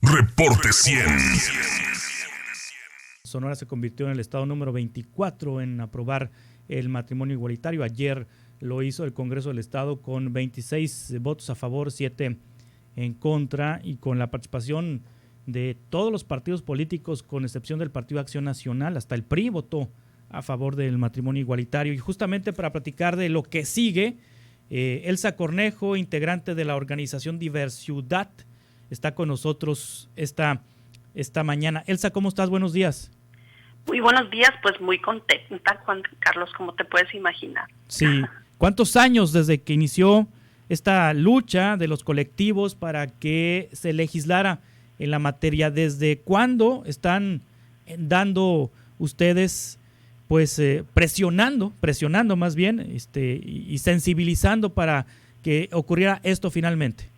Reporte 100. Sonora se convirtió en el estado número 24 en aprobar el matrimonio igualitario. Ayer lo hizo el Congreso del Estado con 26 votos a favor, 7 en contra, y con la participación de todos los partidos políticos, con excepción del Partido Acción Nacional. Hasta el PRI votó a favor del matrimonio igualitario. Y justamente para platicar de lo que sigue, Elsa Cornejo, integrante de la organización Diversidad, está con nosotros esta mañana. Elsa, ¿cómo estás? Buenos días. Muy buenos días, pues muy contenta, Juan Carlos, como te puedes imaginar. Sí. ¿Cuántos años desde que inició esta lucha de los colectivos para que se legislara en la materia? ¿Desde cuándo están dando ustedes, pues presionando más bien, y sensibilizando para que ocurriera esto finalmente?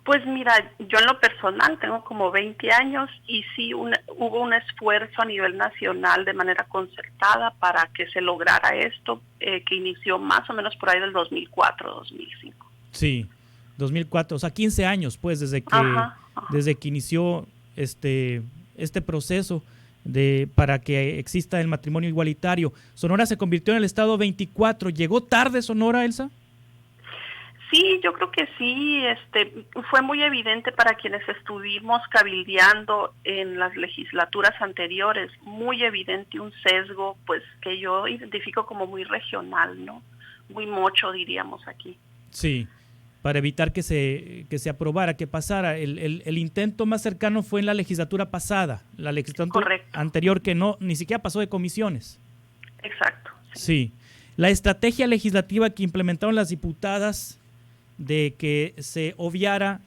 Pues mira, yo en lo personal tengo como 20 años y sí hubo un esfuerzo a nivel nacional de manera concertada para que se lograra esto, que inició más o menos por ahí del 2004, 2005. Sí, 2004, o sea, 15 años pues desde que inició este proceso para que exista el matrimonio igualitario. Sonora se convirtió en el estado 24. ¿Llegó tarde Sonora, Elsa? Sí, yo creo que sí, fue muy evidente para quienes estuvimos cabildeando en las legislaturas anteriores, muy evidente un sesgo, pues que yo identifico como muy regional, ¿no? Muy mocho, diríamos aquí. Sí, para evitar que se aprobara, que pasara. El intento más cercano fue en la legislatura pasada, la legislatura anterior, que ni siquiera pasó de comisiones. Exacto. Sí. La estrategia legislativa que implementaron las diputadas de que se obviara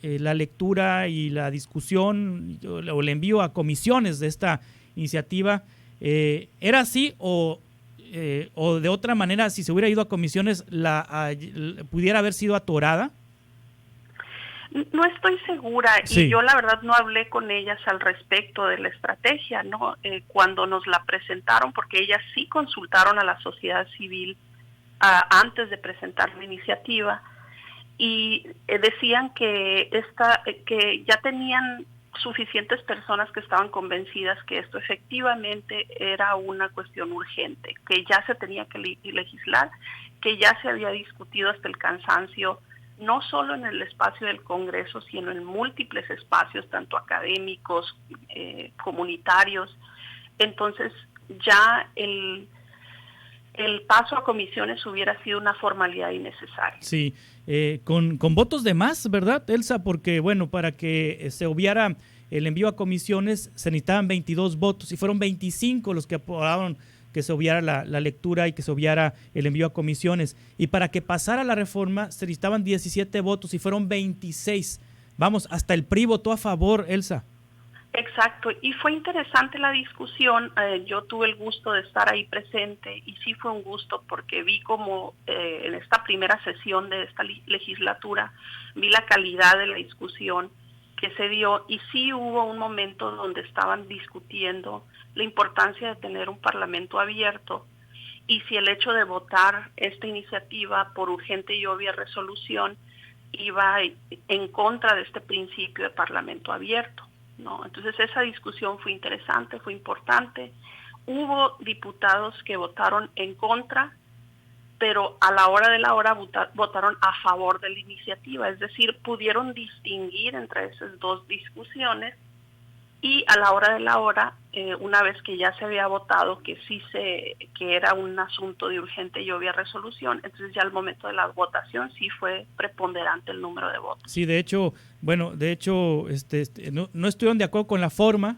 la lectura y la discusión o el envío a comisiones de esta iniciativa, ¿era así o de otra manera, si se hubiera ido a comisiones, pudiera haber sido atorada? No estoy segura, sí. Y yo la verdad no hablé con ellas al respecto de la estrategia, ¿no? Cuando nos la presentaron, porque ellas sí consultaron a la sociedad civil antes de presentar la iniciativa, y decían que ya tenían suficientes personas que estaban convencidas que esto efectivamente era una cuestión urgente, que ya se tenía que legislar, que ya se había discutido hasta el cansancio, no solo en el espacio del Congreso, sino en múltiples espacios, tanto académicos, comunitarios. Entonces ya el paso a comisiones hubiera sido una formalidad innecesaria. Sí, con votos de más, ¿verdad, Elsa? Porque, bueno, para que se obviara el envío a comisiones se necesitaban 22 votos y fueron 25 los que aprobaron que se obviara la lectura y que se obviara el envío a comisiones. Y para que pasara la reforma se necesitaban 17 votos y fueron 26. Vamos, hasta el PRI votó a favor, Elsa. Exacto, y fue interesante la discusión. Yo tuve el gusto de estar ahí presente y sí fue un gusto porque vi como en esta primera sesión de esta legislatura, vi la calidad de la discusión que se dio y sí hubo un momento donde estaban discutiendo la importancia de tener un parlamento abierto y si el hecho de votar esta iniciativa por urgente y obvia resolución iba en contra de este principio de parlamento abierto. No, entonces esa discusión fue interesante, fue importante. Hubo diputados que votaron en contra, pero a la hora de la hora votaron a favor de la iniciativa, es decir, pudieron distinguir entre esas dos discusiones y a la hora de la hora, una vez que ya se había votado que que era un asunto de urgente y obvia resolución, entonces ya al momento de la votación sí fue preponderante el número de votos. Sí, de hecho, no estuvieron de acuerdo con la forma,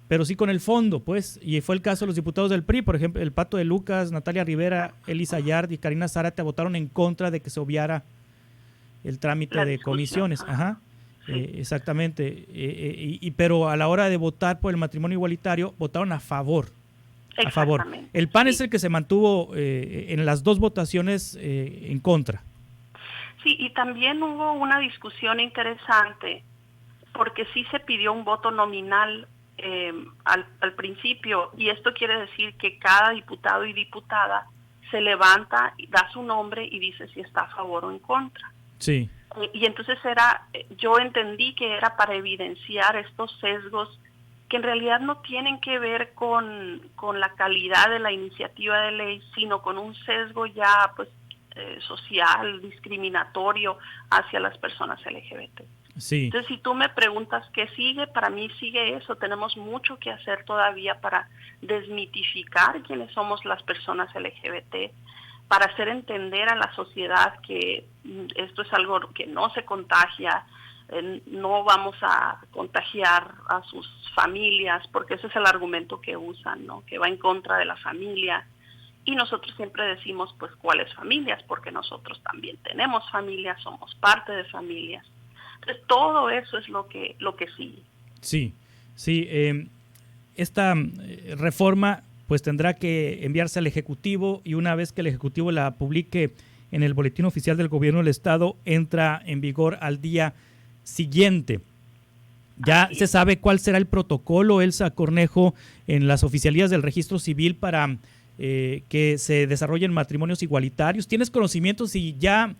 pero sí con el fondo, pues, y fue el caso de los diputados del PRI, por ejemplo, el Pato de Lucas, Natalia Rivera, Elisa Yard y Karina Zárate votaron en contra de que se obviara el trámite de comisiones. Ajá. Sí. Exactamente, pero a la hora de votar por el matrimonio igualitario votaron a favor. A favor. El PAN es el que se mantuvo en las dos votaciones en contra. Sí, y también hubo una discusión interesante porque sí se pidió un voto nominal al principio, y esto quiere decir que cada diputado y diputada se levanta, da su nombre y dice si está a favor o en contra. Sí. Y entonces yo entendí que era para evidenciar estos sesgos que en realidad no tienen que ver con la calidad de la iniciativa de ley, sino con un sesgo ya pues social, discriminatorio hacia las personas LGBT. Sí. Entonces, si tú me preguntas qué sigue, para mí sigue eso. Tenemos mucho que hacer todavía para desmitificar quiénes somos las personas LGBT, para hacer entender a la sociedad que esto es algo que no se contagia, no vamos a contagiar a sus familias, porque ese es el argumento que usan, ¿no? Que va en contra de la familia. Y nosotros siempre decimos, pues, ¿cuáles familias? Porque nosotros también tenemos familias, somos parte de familias. Entonces, todo eso es lo que sigue. Sí, sí. Esta reforma pues tendrá que enviarse al Ejecutivo, y una vez que el Ejecutivo la publique en el Boletín Oficial del Gobierno del Estado, entra en vigor al día siguiente. ¿Ya se sabe cuál será el protocolo, Elsa Cornejo, en las oficialías del Registro Civil para que se desarrollen matrimonios igualitarios? ¿Tienes conocimiento si ya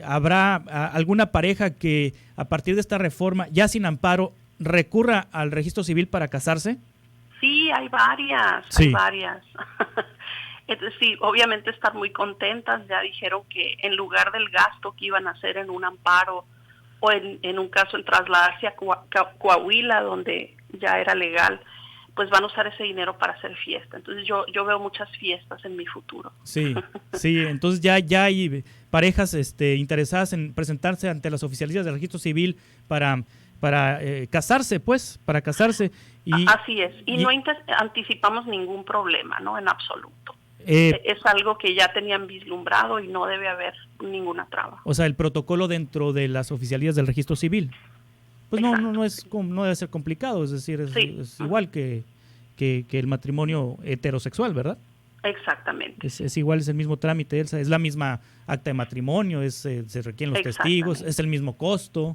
habrá alguna pareja que a partir de esta reforma, ya sin amparo, recurra al Registro Civil para casarse? Sí, hay varias, sí. Hay varias. Sí, obviamente están muy contentas. Ya dijeron que en lugar del gasto que iban a hacer en un amparo o en un caso en trasladarse a Coahuila, donde ya era legal, pues van a usar ese dinero para hacer fiesta. Entonces yo veo muchas fiestas en mi futuro. Sí, sí. Entonces ya hay parejas interesadas en presentarse ante las oficialías del Registro Civil para casarse, pues, para casarse. Así es, y no anticipamos ningún problema, ¿no? En absoluto. Es algo que ya tenían vislumbrado y no debe haber ninguna traba. O sea, el protocolo dentro de las oficialías del Registro Civil. Pues no debe ser complicado, es decir, es igual que el matrimonio heterosexual, ¿verdad? Exactamente. Es igual, es el mismo trámite, Elsa, es la misma acta de matrimonio, se requieren los testigos, es el mismo costo,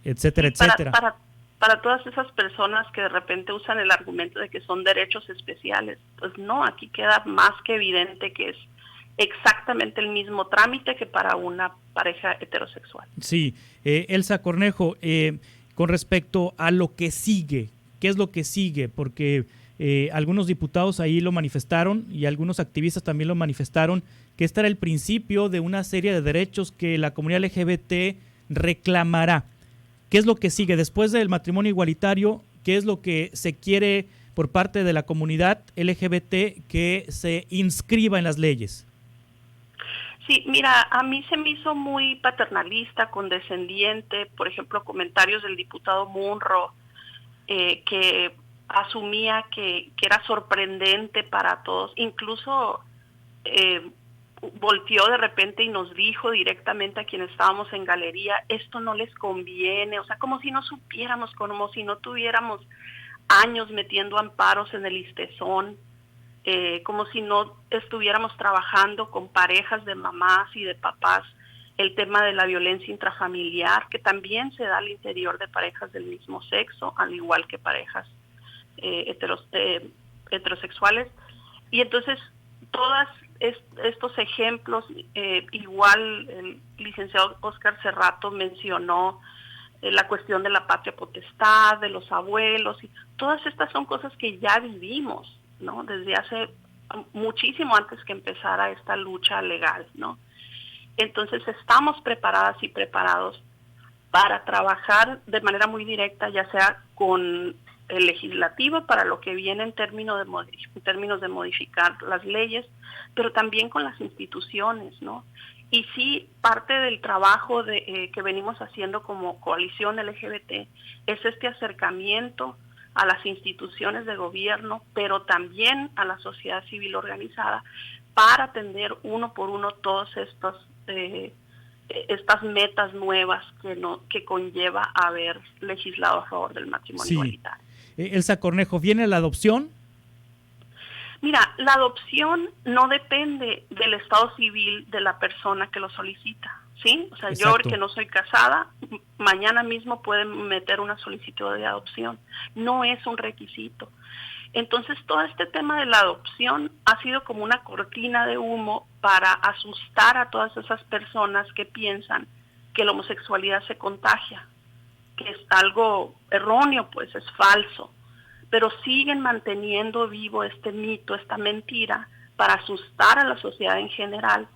etcétera, etcétera. Para todas esas personas que de repente usan el argumento de que son derechos especiales, pues no, aquí queda más que evidente que es exactamente el mismo trámite que para una pareja heterosexual. Sí, Elsa Cornejo, con respecto a lo que sigue, ¿qué es lo que sigue? Porque algunos diputados ahí lo manifestaron y algunos activistas también lo manifestaron, que este era el principio de una serie de derechos que la comunidad LGBT reclamará. ¿Qué es lo que sigue después del matrimonio igualitario? ¿Qué es lo que se quiere por parte de la comunidad LGBT que se inscriba en las leyes? Sí, mira, a mí se me hizo muy paternalista, condescendiente, por ejemplo, comentarios del diputado Munro, que asumía que era sorprendente para todos, incluso volteó de repente y nos dijo directamente a quienes estábamos en galería, esto no les conviene, o sea, como si no supiéramos, como si no tuviéramos años metiendo amparos en el ISTESON, como si no estuviéramos trabajando con parejas de mamás y de papás el tema de la violencia intrafamiliar, que también se da al interior de parejas del mismo sexo, al igual que parejas heterosexuales. Y entonces todos estos ejemplos, igual el licenciado Óscar Cerrato mencionó la cuestión de la patria potestad, de los abuelos, y todas estas son cosas que ya vivimos, ¿no? Desde hace muchísimo antes que empezara esta lucha legal, ¿no? Entonces estamos preparadas y preparados para trabajar de manera muy directa, ya sea con el legislativo para lo que viene en términos de modificar las leyes, pero también con las instituciones, ¿no? Y sí, parte del trabajo que venimos haciendo como coalición LGBT es este acercamiento a las instituciones de gobierno, pero también a la sociedad civil organizada, para atender uno por uno todas estas metas nuevas que conlleva haber legislado a favor del matrimonio igualitario. Elsa Cornejo, ¿viene la adopción? Mira, la adopción no depende del estado civil de la persona que lo solicita, ¿sí? O sea, Exacto. Yo que no soy casada, mañana mismo pueden meter una solicitud de adopción. No es un requisito. Entonces, todo este tema de la adopción ha sido como una cortina de humo para asustar a todas esas personas que piensan que la homosexualidad se contagia, que es algo erróneo, pues es falso, pero siguen manteniendo vivo este mito, esta mentira, para asustar a la sociedad en general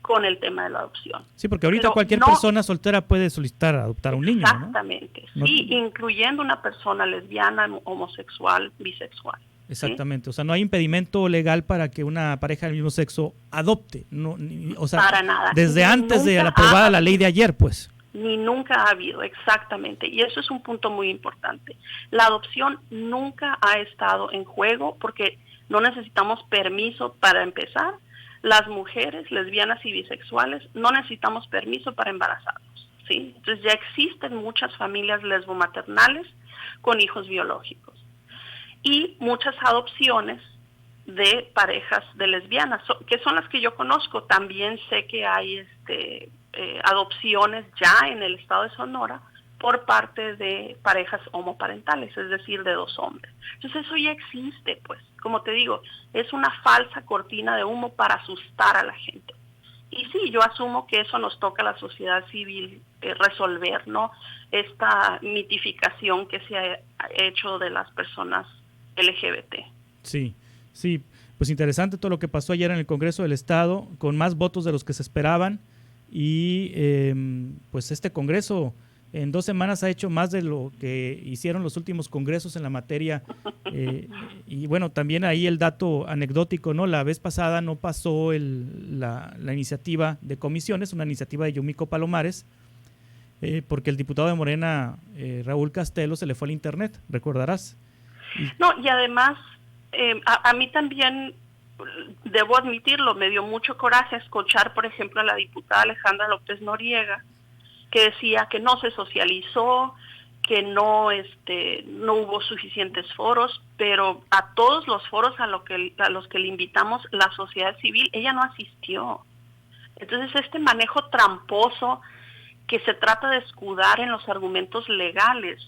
con el tema de la adopción. Sí, porque ahorita cualquier persona soltera puede solicitar adoptar un niño, ¿no? Exactamente, sí, incluyendo una persona lesbiana, homosexual, bisexual. Exactamente, ¿sí? O sea, no hay impedimento legal para que una pareja del mismo sexo adopte, o sea, para nada. Desde antes de la aprobada la ley de ayer, pues. Ni nunca ha habido, exactamente, y eso es un punto muy importante. La adopción nunca ha estado en juego porque no necesitamos permiso para empezar. Las mujeres lesbianas y bisexuales no necesitamos permiso para embarazarnos, ¿sí? Entonces ya existen muchas familias lesbomaternales con hijos biológicos y muchas adopciones de parejas de lesbianas, que son las que yo conozco. También sé que hay adopciones ya en el estado de Sonora por parte de parejas homoparentales, es decir, de 2 hombres. Entonces eso ya existe, pues, como te digo, es una falsa cortina de humo para asustar a la gente. Y sí, yo asumo que eso nos toca a la sociedad civil resolver, ¿no? Esta mitificación que se ha hecho de las personas LGBT. Sí, pues interesante todo lo que pasó ayer en el Congreso del Estado, con más votos de los que se esperaban, y pues este Congreso en 2 semanas ha hecho más de lo que hicieron los últimos congresos en la materia. Y bueno, también ahí el dato anecdótico, ¿no? La vez pasada no pasó la iniciativa de comisiones, una iniciativa de Yumiko Palomares, porque el diputado de Morena, Raúl Castelo, se le fue al internet, recordarás. No, y además, a mí también, debo admitirlo, me dio mucho coraje escuchar, por ejemplo, a la diputada Alejandra López Noriega, que decía que no se socializó, que no hubo suficientes foros, pero a todos los foros a los que le invitamos la sociedad civil, ella no asistió. Entonces este manejo tramposo que se trata de escudar en los argumentos legales,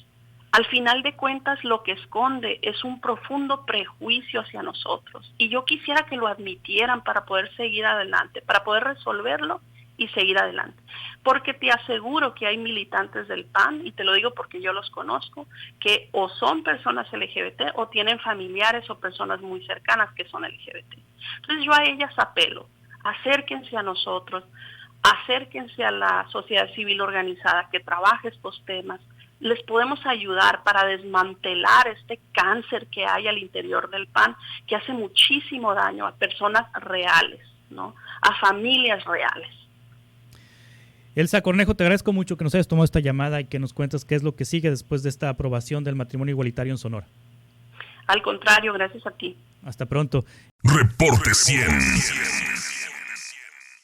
al final de cuentas lo que esconde es un profundo prejuicio hacia nosotros. Y yo quisiera que lo admitieran para poder seguir adelante, para poder resolverlo y seguir adelante. Porque te aseguro que hay militantes del PAN, y te lo digo porque yo los conozco, que o son personas LGBT o tienen familiares o personas muy cercanas que son LGBT. Entonces yo a ellas apelo, acérquense a nosotros, acérquense a la sociedad civil organizada que trabaje estos temas. Les podemos ayudar para desmantelar este cáncer que hay al interior del PAN, que hace muchísimo daño a personas reales, ¿no? A familias reales. Elsa Cornejo, te agradezco mucho que nos hayas tomado esta llamada y que nos cuentes qué es lo que sigue después de esta aprobación del matrimonio igualitario en Sonora. Al contrario, gracias a ti. Hasta pronto. Reporte 100.